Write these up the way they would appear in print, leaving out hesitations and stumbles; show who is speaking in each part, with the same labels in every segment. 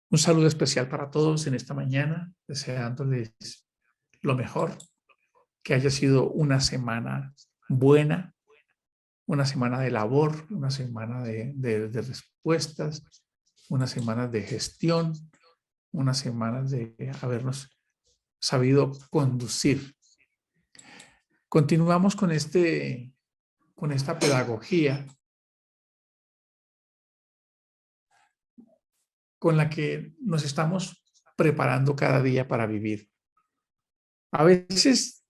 Speaker 1: Un saludo especial para todos en esta mañana, deseándoles lo mejor, que haya sido una semana buena, una semana de labor, una semana de respuestas, una semana de gestión, una semana de habernos sabido conducir. Continuamos con esta pedagogía con la que nos estamos preparando cada día para vivir. A veces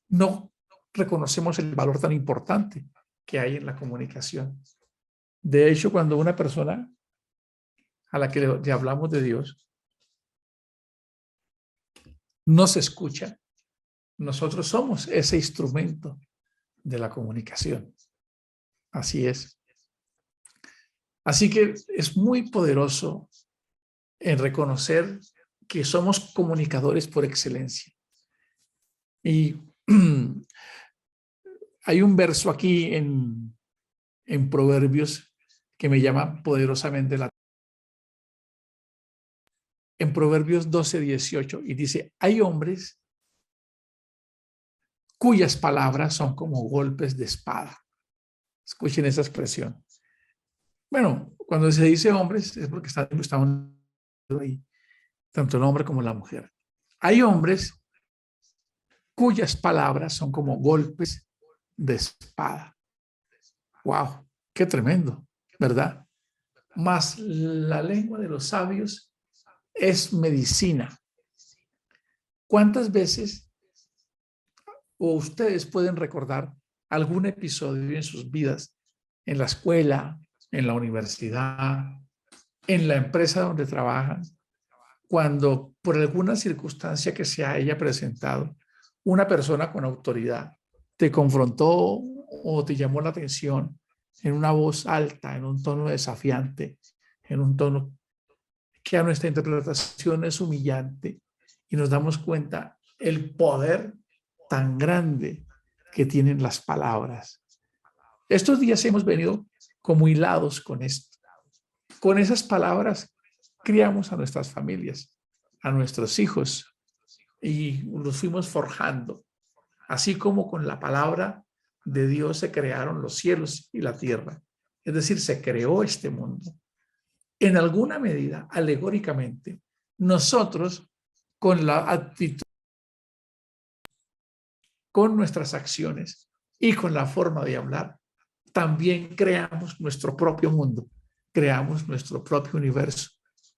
Speaker 1: no reconocemos el valor tan importante que hay en la comunicación. De hecho, cuando una persona a la que le hablamos de Dios no se escucha, nosotros somos ese instrumento de la comunicación. Así es. Así que es muy poderoso en reconocer que somos comunicadores por excelencia. Y hay un verso aquí en Proverbios que me llama poderosamente la atención. En Proverbios 12:18, y dice, hay hombres cuyas palabras son como golpes de espada. Escuchen esa expresión. Bueno, cuando se dice hombres es porque estamos ahí, tanto el hombre como la mujer. Hay hombres cuyas palabras son como golpes de espada. ¡Wow! ¡Qué tremendo! ¿Verdad? Mas la lengua de los sabios es medicina. ¿Cuántas veces o ustedes pueden recordar algún episodio en sus vidas, en la escuela, en la universidad, en la empresa donde trabajan, cuando por alguna circunstancia que se haya presentado, una persona con autoridad te confrontó o te llamó la atención en una voz alta, en un tono desafiante, en un tono que a nuestra interpretación es humillante, y nos damos cuenta el poder tan grande que tienen las palabras? Estos días hemos venido como hilados con esto. Con esas palabras criamos a nuestras familias, a nuestros hijos, y los fuimos forjando. Así como con la palabra de Dios se crearon los cielos y la tierra. Es decir, se creó este mundo. En alguna medida, alegóricamente, nosotros, con la actitud, con nuestras acciones y con la forma de hablar, también creamos nuestro propio mundo, creamos nuestro propio universo,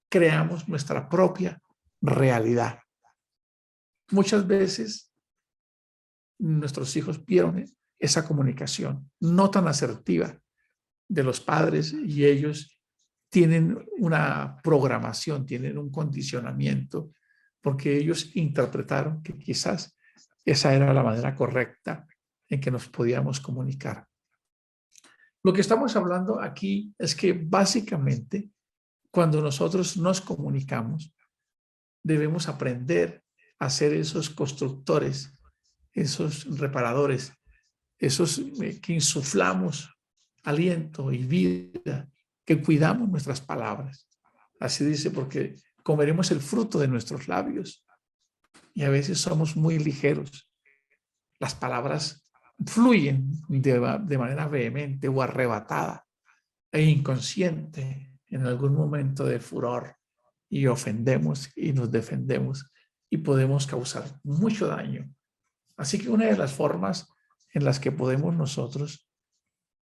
Speaker 1: creamos nuestra propia realidad. Muchas veces nuestros hijos vieron esa comunicación no tan asertiva de los padres, y ellos tienen una programación, tienen un condicionamiento, porque ellos interpretaron que quizás esa era la manera correcta en que nos podíamos comunicar. Lo que estamos hablando aquí es que básicamente cuando nosotros nos comunicamos debemos aprender a ser esos constructores, esos reparadores, esos que insuflamos aliento y vida, que cuidamos nuestras palabras. Así dice, porque comeremos el fruto de nuestros labios. Y a veces somos muy ligeros. Las palabras fluyen de manera vehemente o arrebatada e inconsciente en algún momento de furor, y ofendemos y nos defendemos y podemos causar mucho daño. Así que una de las formas en las que podemos nosotros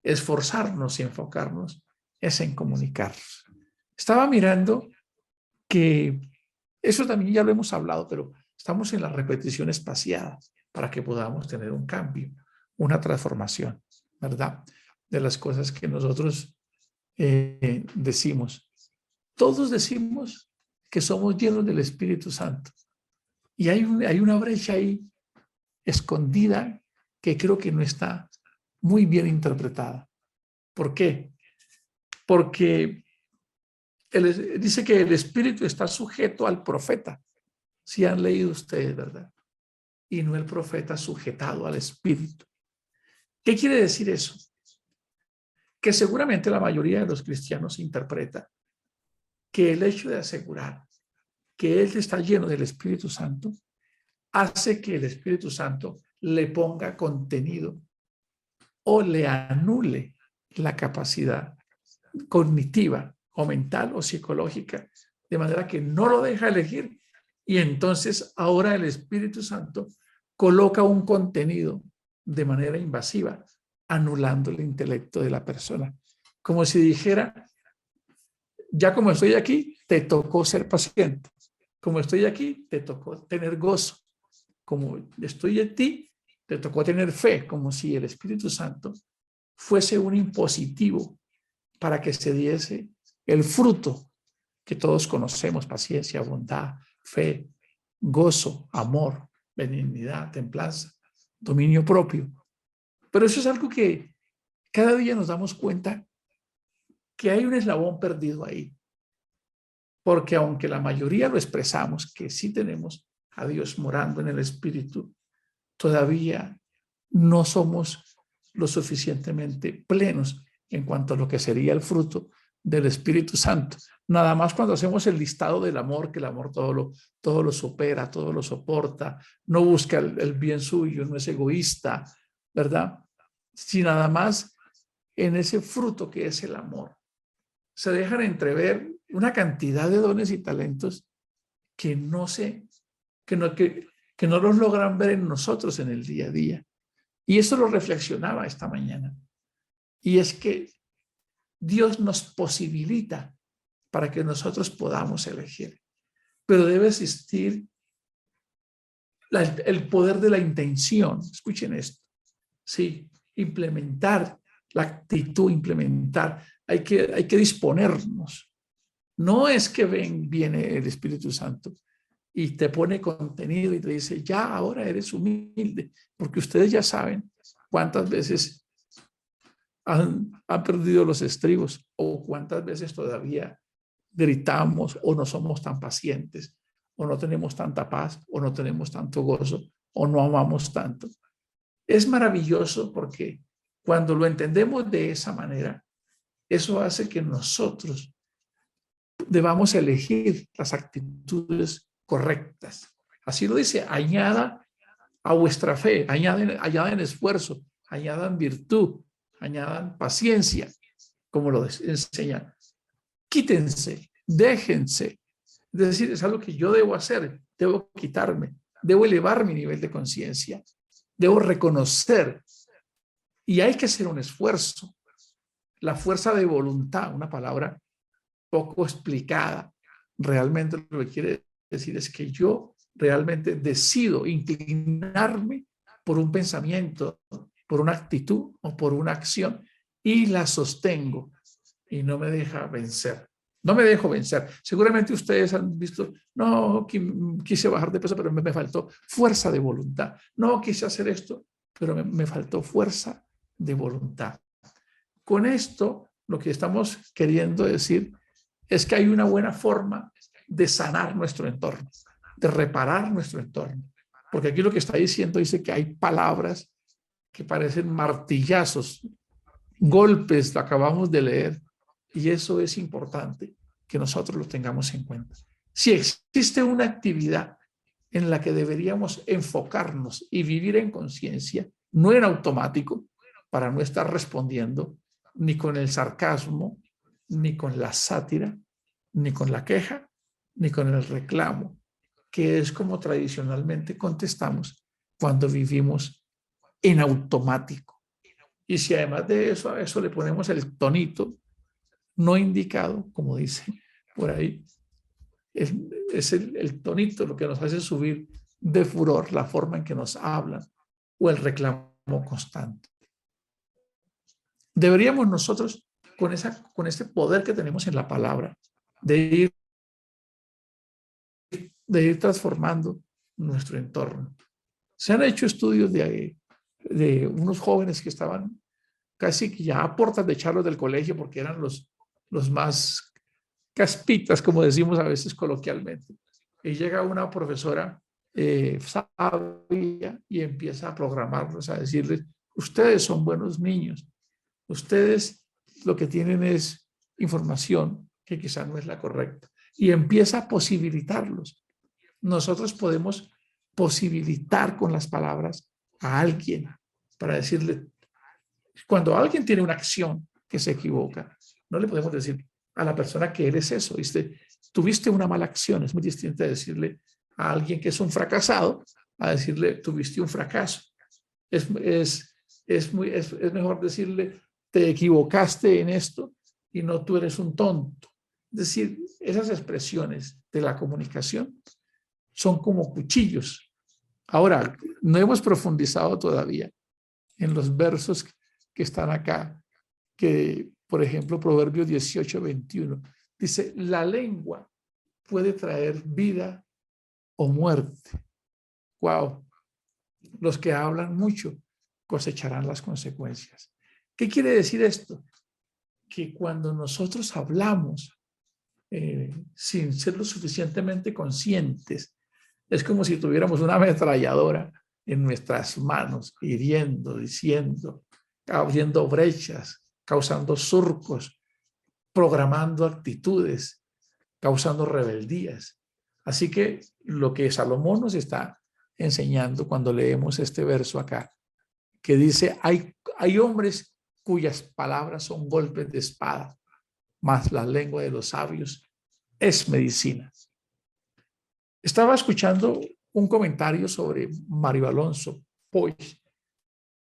Speaker 1: esforzarnos y enfocarnos es en comunicar. Estaba mirando que eso también ya lo hemos hablado, pero estamos en la repetición espaciada para que podamos tener un cambio, una transformación, ¿verdad? De las cosas que nosotros decimos. Todos decimos que somos llenos del Espíritu Santo, y hay una brecha ahí escondida que creo que no está muy bien interpretada. ¿Por qué? Porque dice que el Espíritu está sujeto al profeta. Si han leído ustedes, ¿verdad? Y no el profeta sujetado al Espíritu. ¿Qué quiere decir eso? Que seguramente la mayoría de los cristianos interpreta que el hecho de asegurar que él está lleno del Espíritu Santo hace que el Espíritu Santo le ponga contenido o le anule la capacidad cognitiva o mental o psicológica, de manera que no lo deja elegir, y entonces ahora el Espíritu Santo coloca un contenido de manera invasiva, anulando el intelecto de la persona, como si dijera: ya como estoy aquí, te tocó ser paciente, como estoy aquí, te tocó tener gozo, como estoy en ti, te tocó tener fe, como si el Espíritu Santo fuese un impositivo para que se diese el fruto que todos conocemos: paciencia, bondad, fe, gozo, amor, benignidad, templanza, dominio propio. Pero eso es algo que cada día nos damos cuenta que hay un eslabón perdido ahí, porque aunque la mayoría lo expresamos, que sí tenemos a Dios morando en el Espíritu, todavía no somos lo suficientemente plenos en cuanto a lo que sería el fruto del Espíritu Santo. Nada más cuando hacemos el listado del amor, que el amor todo lo supera, todo lo soporta, no busca el bien suyo, no es egoísta, ¿verdad? Si nada más en ese fruto que es el amor se dejan entrever una cantidad de dones y talentos que que no los logran ver en nosotros en el día a día. Y eso lo reflexionaba esta mañana. Y es que Dios nos posibilita para que nosotros podamos elegir. Pero debe existir el poder de la intención. Escuchen esto. Sí, implementar la actitud, implementar. Hay que disponernos. No es que viene el Espíritu Santo y te pone contenido y te dice: ya, ahora eres humilde, porque ustedes ya saben cuántas veces han perdido los estribos, o cuántas veces todavía gritamos, o no somos tan pacientes, o no tenemos tanta paz, o no tenemos tanto gozo, o no amamos tanto. Es maravilloso porque cuando lo entendemos de esa manera, eso hace que nosotros debamos elegir las actitudes correctas. Así lo dice: añada a vuestra fe, añadan esfuerzo, añadan virtud, añadan paciencia, como lo enseña. Quítense, déjense. Es decir, es algo que yo debo hacer, debo quitarme, debo elevar mi nivel de conciencia, debo reconocer, y hay que hacer un esfuerzo. La fuerza de voluntad, una palabra poco explicada, realmente lo que quiere decir es que yo realmente decido inclinarme por un pensamiento, por una actitud o por una acción, y la sostengo y no me deja vencer. No me dejo vencer. Seguramente ustedes han visto: no, quise bajar de peso, pero me faltó fuerza de voluntad. No, quise hacer esto, pero me faltó fuerza de voluntad. Con esto, lo que estamos queriendo decir es que hay una buena forma de sanar nuestro entorno, de reparar nuestro entorno. Porque aquí lo que está diciendo, dice que hay palabras que parecen martillazos, golpes, lo acabamos de leer, y eso es importante que nosotros lo tengamos en cuenta. Si existe una actividad en la que deberíamos enfocarnos y vivir en conciencia, no en automático, para no estar respondiendo ni con el sarcasmo, ni con la sátira, ni con la queja, ni con el reclamo, que es como tradicionalmente contestamos cuando vivimos en automático. Y si además de eso, a eso le ponemos el no indicado, como dice por ahí, es el tonito lo que nos hace subir de furor, la forma en que nos hablan o el reclamo constante. Deberíamos nosotros, con este poder que tenemos en la palabra, de ir transformando nuestro entorno. Se han hecho estudios de unos jóvenes que estaban casi que ya a puertas de echarlos del colegio porque eran los más caspitas, como decimos a veces coloquialmente. Y llega una profesora sabia y empieza a programarlos, a decirles: ustedes son buenos niños, ustedes lo que tienen es información, que quizá no es la correcta. Y empieza a posibilitarlos. Nosotros podemos posibilitar con las palabras a alguien para decirle, cuando alguien tiene una acción que se equivoca, no le podemos decir a la persona que eres eso, ¿viste? Tuviste una mala acción. Es muy distinto a decirle a alguien que es un fracasado, a decirle, tuviste un fracaso. Es mejor decirle, te equivocaste en esto y no tú eres un tonto. Es decir, esas expresiones de la comunicación son como cuchillos. Ahora, no hemos profundizado todavía en los versos que están acá, que, por ejemplo, Proverbios 18:21, dice, la lengua puede traer vida o muerte. Wow. Los que hablan mucho cosecharán las consecuencias. ¿Qué quiere decir esto? Que cuando nosotros hablamos sin ser lo suficientemente conscientes, es como si tuviéramos una ametralladora en nuestras manos, hiriendo, diciendo, abriendo brechas, causando surcos, programando actitudes, causando rebeldías. Así que lo que Salomón nos está enseñando cuando leemos este verso acá, que dice, hay hombres cuyas palabras son golpes de espada, mas la lengua de los sabios es medicina. Estaba escuchando un comentario sobre Mario Alonso Puig,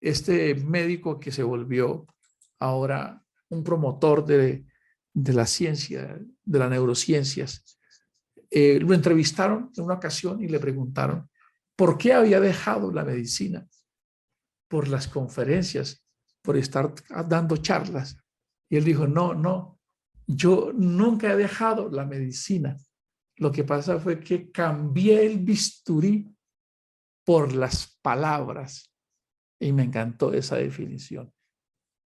Speaker 1: este médico que se volvió ahora un promotor de la ciencia, de las neurociencias. Lo entrevistaron en una ocasión y le preguntaron por qué había dejado la medicina, por las conferencias, por estar dando charlas. Y él dijo, no, yo nunca he dejado la medicina. Lo que pasa fue que cambié el bisturí por las palabras. Y me encantó esa definición.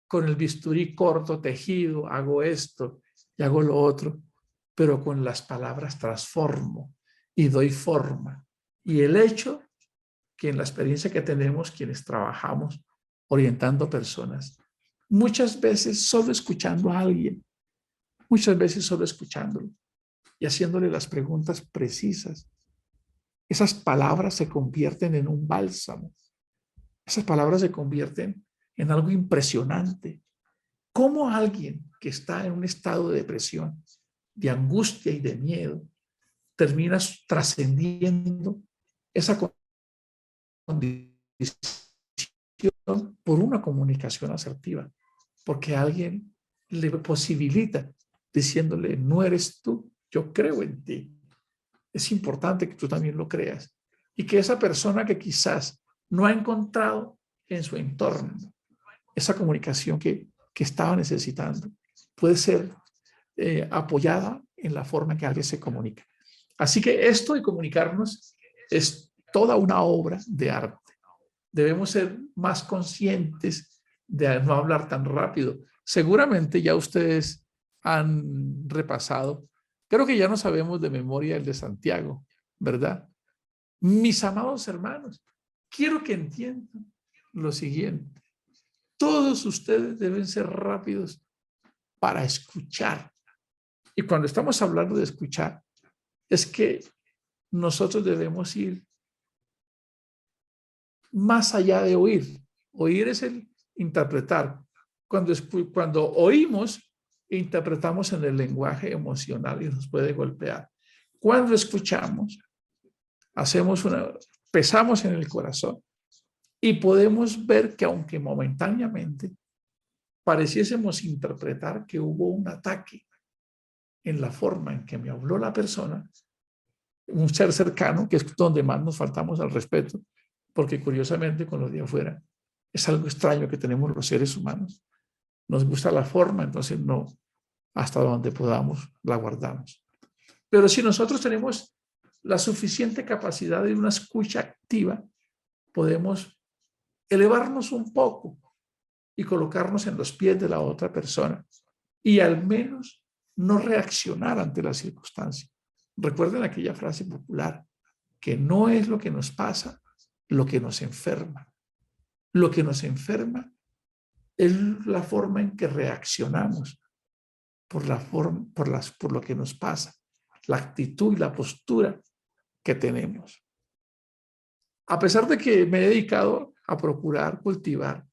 Speaker 1: Con el bisturí corto, tejido, hago esto y hago lo otro, pero con las palabras transformo y doy forma. Y el hecho que en la experiencia que tenemos quienes trabajamos orientando personas, muchas veces solo escuchando a alguien, muchas veces solo escuchándolo y haciéndole las preguntas precisas, esas palabras se convierten en un bálsamo. Esas palabras se convierten en algo impresionante. ¿Cómo alguien que está en un estado de depresión, de angustia y de miedo, termina trascendiendo esa condición por una comunicación asertiva? Porque alguien le posibilita diciéndole, no eres tú, yo creo en ti. Es importante que tú también lo creas. Y que esa persona que quizás no ha encontrado en su entorno esa comunicación que estaba necesitando, puede ser apoyada en la forma en que alguien se comunica. Así que esto de comunicarnos es toda una obra de arte. Debemos ser más conscientes de no hablar tan rápido. Seguramente ya ustedes han repasado, creo que ya no sabemos de memoria el de Santiago, ¿verdad? Mis amados hermanos, quiero que entiendan lo siguiente. Todos ustedes deben ser rápidos para escuchar. Y cuando estamos hablando de escuchar, es que nosotros debemos ir más allá de oír. Oír es el interpretar. Cuando oímos, interpretamos en el lenguaje emocional y nos puede golpear. Cuando escuchamos, pesamos en el corazón y podemos ver que aunque momentáneamente pareciésemos interpretar que hubo un ataque en la forma en que me habló la persona, un ser cercano, que es donde más nos faltamos al respeto, porque curiosamente con los de afuera es algo extraño que tenemos los seres humanos. Nos gusta la forma, entonces no, hasta donde podamos la guardamos. Pero si nosotros tenemos la suficiente capacidad de una escucha activa, podemos elevarnos un poco y colocarnos en los pies de la otra persona y al menos no reaccionar ante la circunstancia. Recuerden aquella frase popular, que no es lo que nos pasa lo que nos enferma. Lo que nos enferma es la forma en que reaccionamos, por la forma, por lo que nos pasa, la actitud y la postura que tenemos. A pesar de que me he dedicado a procurar cultivar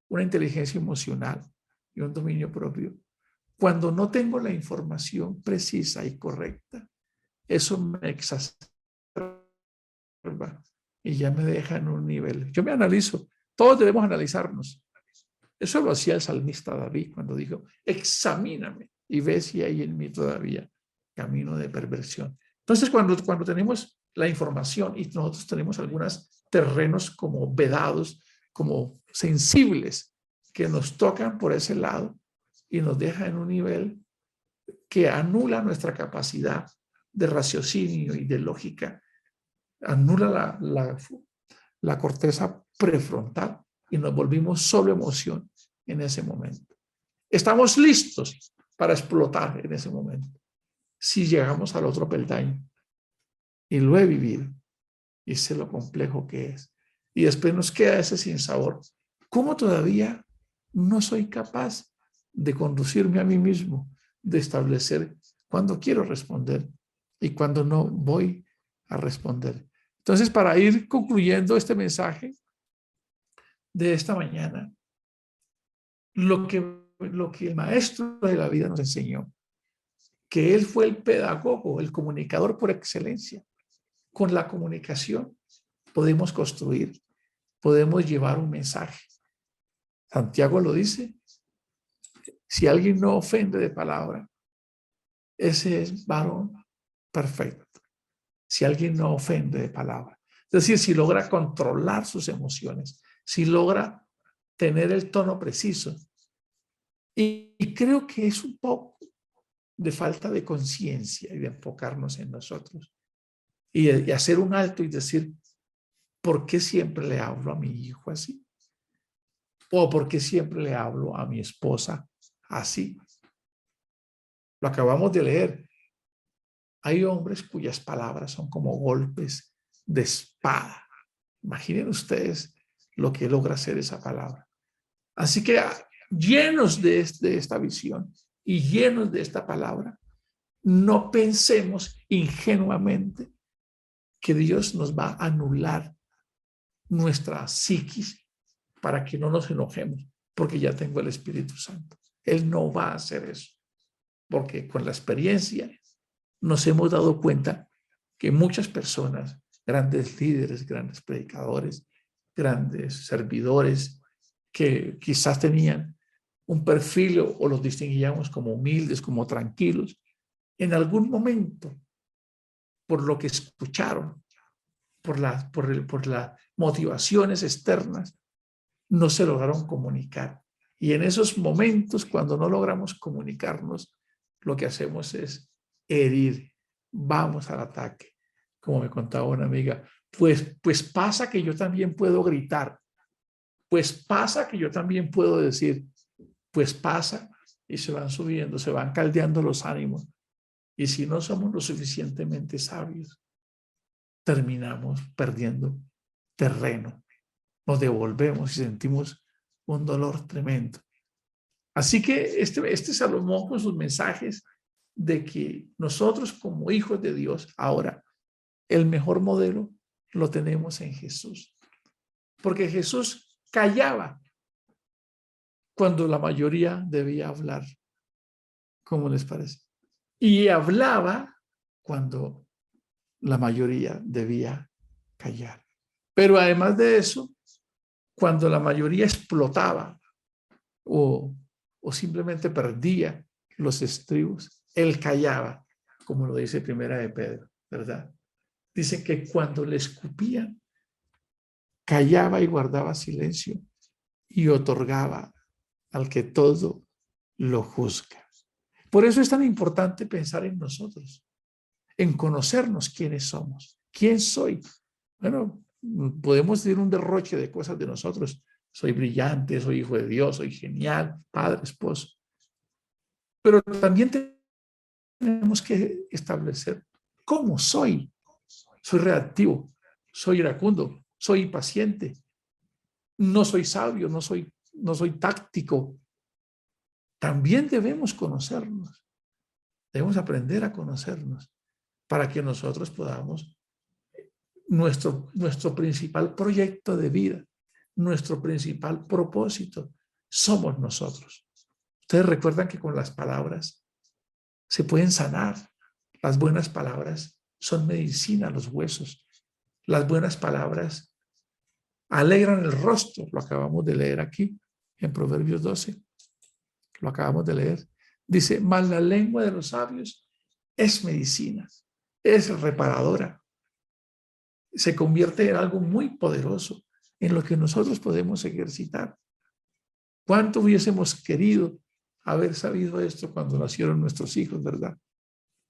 Speaker 1: una inteligencia emocional y un dominio propio, cuando no tengo la información precisa y correcta, eso me exacerba y ya me deja en un nivel. Yo me analizo, todos debemos analizarnos. Eso lo hacía el salmista David cuando dijo, examíname y ve si hay en mí todavía camino de perversión. Entonces, cuando tenemos la información y nosotros tenemos algunos terrenos como vedados, como sensibles, que nos tocan por ese lado y nos deja en un nivel que anula nuestra capacidad de raciocinio y de lógica, anula la corteza prefrontal y nos volvimos solo emoción en ese momento. Estamos listos para explotar en ese momento. Si llegamos al otro peldaño, y lo he vivido, y sé lo complejo que es, y después nos queda ese sinsabor. ¿Cómo todavía no soy capaz de conducirme a mí mismo, de establecer cuándo quiero responder y cuándo no voy a responder? Entonces, para ir concluyendo este mensaje de esta mañana, lo que el maestro de la vida nos enseñó, que él fue el pedagogo, el comunicador por excelencia. Con la comunicación podemos construir, podemos llevar un mensaje. Santiago lo dice, si alguien no ofende de palabra, ese es varón perfecto. Si alguien no ofende de palabra. Es decir, si logra controlar sus emociones, si logra tener el tono preciso. Y creo que es un poco de falta de conciencia y de enfocarnos en nosotros. Y hacer un alto y decir, ¿por qué siempre le hablo a mi hijo así? ¿O por qué siempre le hablo a mi esposa así? Lo acabamos de leer. Hay hombres cuyas palabras son como golpes de espada. Imaginen ustedes lo que logra hacer esa palabra. Así que llenos de esta visión y llenos de esta palabra, no pensemos ingenuamente que Dios nos va a anular nuestra psiquis para que no nos enojemos, porque ya tengo el Espíritu Santo. Él no va a hacer eso, porque con la experiencia nos hemos dado cuenta que muchas personas, grandes líderes, grandes predicadores, grandes servidores, que quizás tenían un perfil o los distinguíamos como humildes, como tranquilos, en algún momento, por lo que escucharon, por las motivaciones externas, no se lograron comunicar. Y en esos momentos, cuando no logramos comunicarnos, lo que hacemos es herir. Vamos al ataque. Como me contaba una amiga, pues pasa que yo también puedo gritar. Pues pasa que yo también puedo decir, pues pasa, y se van subiendo, se van caldeando los ánimos. Y si no somos lo suficientemente sabios, terminamos perdiendo terreno. Nos devolvemos y sentimos un dolor tremendo. Así que este Salomón con sus mensajes de que nosotros como hijos de Dios, ahora el mejor modelo lo tenemos en Jesús. Porque Jesús callaba cuando la mayoría debía hablar. ¿Cómo les parece? Y hablaba cuando la mayoría debía callar. Pero además de eso, cuando la mayoría explotaba o simplemente perdía los estribos, él callaba, como lo dice Primera de Pedro, ¿verdad? Dice que cuando le escupían, callaba y guardaba silencio y otorgaba al que todo lo juzga. Por eso es tan importante pensar en nosotros, en conocernos quiénes somos. ¿Quién soy? Bueno, podemos decir un derroche de cosas de nosotros. Soy brillante, soy hijo de Dios, soy genial, padre, esposo. Pero también tenemos que establecer cómo soy. Soy reactivo, soy iracundo, soy impaciente, no soy sabio, no soy táctico. También debemos conocernos. Debemos aprender a conocernos para que nosotros podamos, nuestro principal proyecto de vida, nuestro principal propósito, somos nosotros. Ustedes recuerdan que con las palabras se pueden sanar. Las buenas palabras son medicina a los huesos. Las buenas palabras alegran el rostro. Lo acabamos de leer aquí en Proverbios 12. Lo acabamos de leer. Dice, mas la lengua de los sabios es medicina, es reparadora. Se convierte en algo muy poderoso en lo que nosotros podemos ejercitar. ¿Cuánto hubiésemos querido haber sabido esto cuando nacieron nuestros hijos, verdad?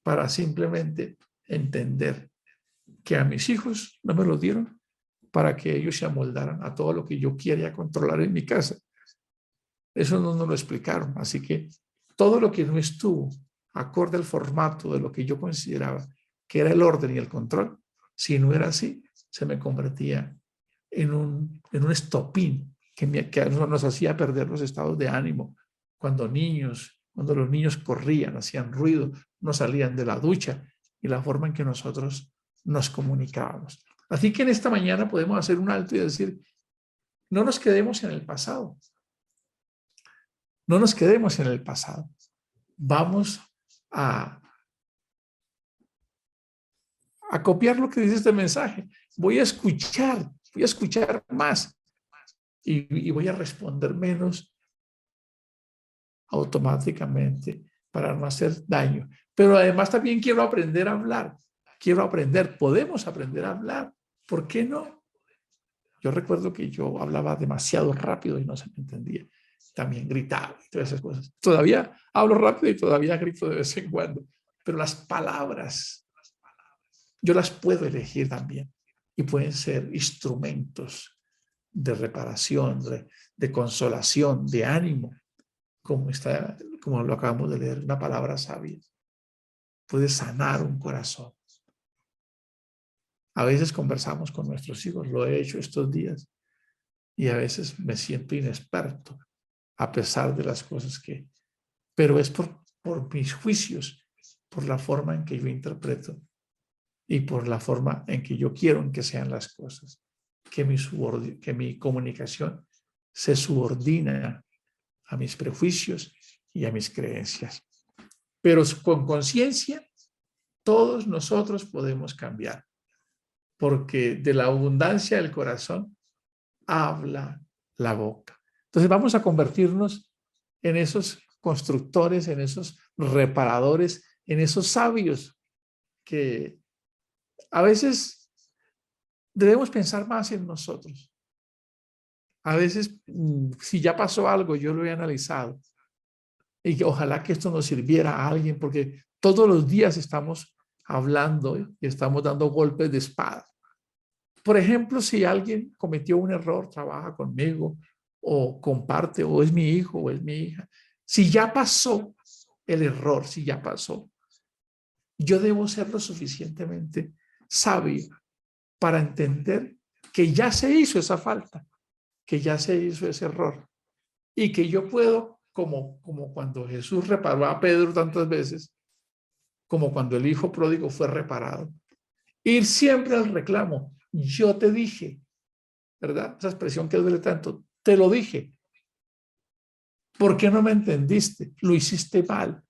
Speaker 1: Para simplemente entender que a mis hijos no me lo dieron para que ellos se amoldaran a todo lo que yo quería controlar en mi casa. Eso no nos lo explicaron, así que todo lo que no estuvo acorde al formato de lo que yo consideraba que era el orden y el control, si no era así, se me convertía en un estopín que nos hacía perder los estados de ánimo. Cuando los niños corrían, hacían ruido, no salían de la ducha y la forma en que nosotros nos comunicábamos. Así que en esta mañana podemos hacer un alto y decir, no nos quedemos en el pasado. No nos quedemos en el pasado. Vamos a copiar lo que dice este mensaje. Voy a escuchar más y voy a responder menos automáticamente para no hacer daño. Pero además también quiero aprender a hablar. Podemos aprender a hablar. ¿Por qué no? Yo recuerdo que yo hablaba demasiado rápido y no se me entendía. También gritaba y todas esas cosas. Todavía hablo rápido y todavía grito de vez en cuando. Pero las palabras, yo las puedo elegir también. Y pueden ser instrumentos de reparación, de consolación, de ánimo, como lo acabamos de leer, una palabra sabia. Puede sanar un corazón. A veces conversamos con nuestros hijos, lo he hecho estos días, y a veces me siento inexperto, a pesar de las cosas pero es por mis juicios, por la forma en que yo interpreto y por la forma en que yo quiero que sean las cosas, que mi comunicación se subordina a mis prejuicios y a mis creencias. Pero con conciencia, todos nosotros podemos cambiar, porque de la abundancia del corazón habla la boca. Entonces vamos a convertirnos en esos constructores, en esos reparadores, en esos sabios que a veces debemos pensar más en nosotros. A veces, si ya pasó algo, yo lo he analizado y que ojalá que esto nos sirviera a alguien, porque todos los días estamos hablando y estamos dando golpes de espada. Por ejemplo, si alguien cometió un error, trabaja conmigo o comparte, o es mi hijo o es mi hija, si ya pasó el error, si ya pasó, yo debo ser lo suficientemente sabio para entender que ya se hizo esa falta, que ya se hizo ese error y que yo puedo, como cuando Jesús reparó a Pedro tantas veces, como cuando el hijo pródigo fue reparado, ir siempre al reclamo. Yo te dije, ¿verdad? Esa expresión que duele tanto, te lo dije. ¿Por qué no me entendiste? Lo hiciste mal.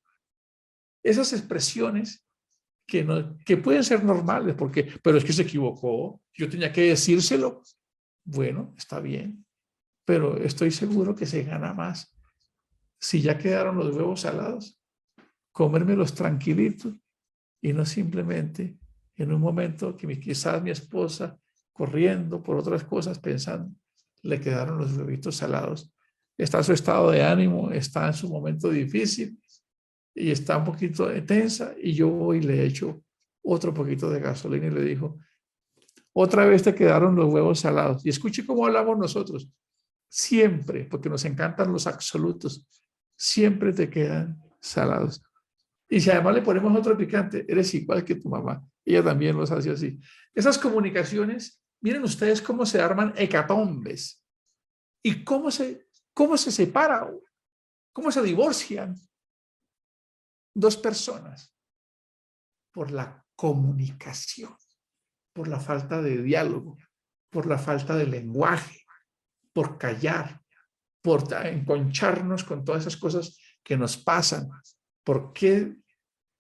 Speaker 1: Esas expresiones que pueden ser normales, pero es que se equivocó, yo tenía que decírselo. Bueno, está bien, pero estoy seguro que se gana más. Si ya quedaron los huevos salados, comérmelos tranquilitos y no simplemente en un momento que quizás mi esposa, corriendo por otras cosas, pensando, le quedaron los huevitos salados. Está en su estado de ánimo, está en su momento difícil y está un poquito tensa y yo voy y le echo otro poquito de gasolina y le digo, otra vez te quedaron los huevos salados. Y escuche cómo hablamos nosotros. Siempre, porque nos encantan los absolutos, siempre te quedan salados. Y si además le ponemos otro picante, eres igual que tu mamá. Ella también los hace así. Esas comunicaciones, miren ustedes cómo se arman hecatombes y cómo se separan, cómo se divorcian dos personas por la comunicación, por la falta de diálogo, por la falta de lenguaje, por callar, por enconcharnos con todas esas cosas que nos pasan. ¿Por qué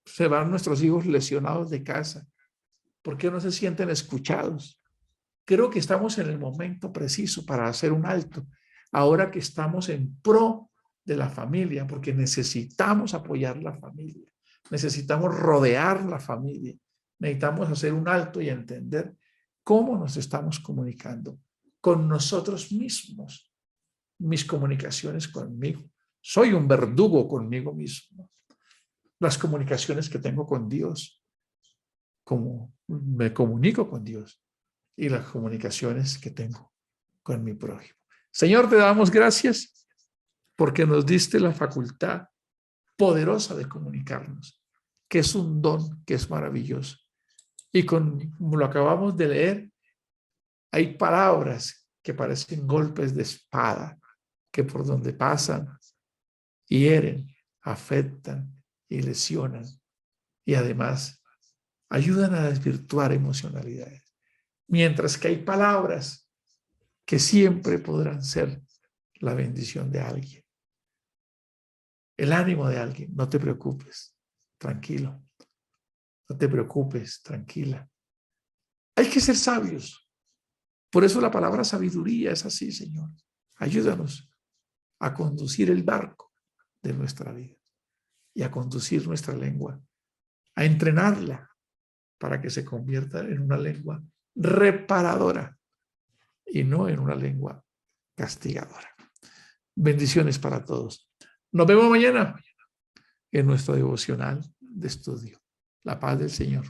Speaker 1: se van nuestros hijos lesionados de casa? ¿Por qué no se sienten escuchados? Creo que estamos en el momento preciso para hacer un alto, ahora que estamos en pro de la familia, porque necesitamos apoyar la familia, necesitamos rodear la familia, necesitamos hacer un alto y entender cómo nos estamos comunicando con nosotros mismos, mis comunicaciones conmigo. Soy un verdugo conmigo mismo. Las comunicaciones que tengo con Dios, cómo me comunico con Dios, y las comunicaciones que tengo con mi prójimo. Señor, te damos gracias porque nos diste la facultad poderosa de comunicarnos, que es un don, que es maravilloso. Y como lo acabamos de leer, hay palabras que parecen golpes de espada, que por donde pasan, hieren, afectan y lesionan, y además ayudan a desvirtuar emocionalidades. Mientras que hay palabras que siempre podrán ser la bendición de alguien, el ánimo de alguien. No te preocupes, tranquilo. No te preocupes, tranquila. Hay que ser sabios. Por eso la palabra sabiduría es así, Señor. Ayúdanos a conducir el barco de nuestra vida y a conducir nuestra lengua, a entrenarla para que se convierta en una lengua reparadora y no en una lengua castigadora. Bendiciones para todos. Nos vemos mañana en nuestro devocional de estudio. La paz del Señor.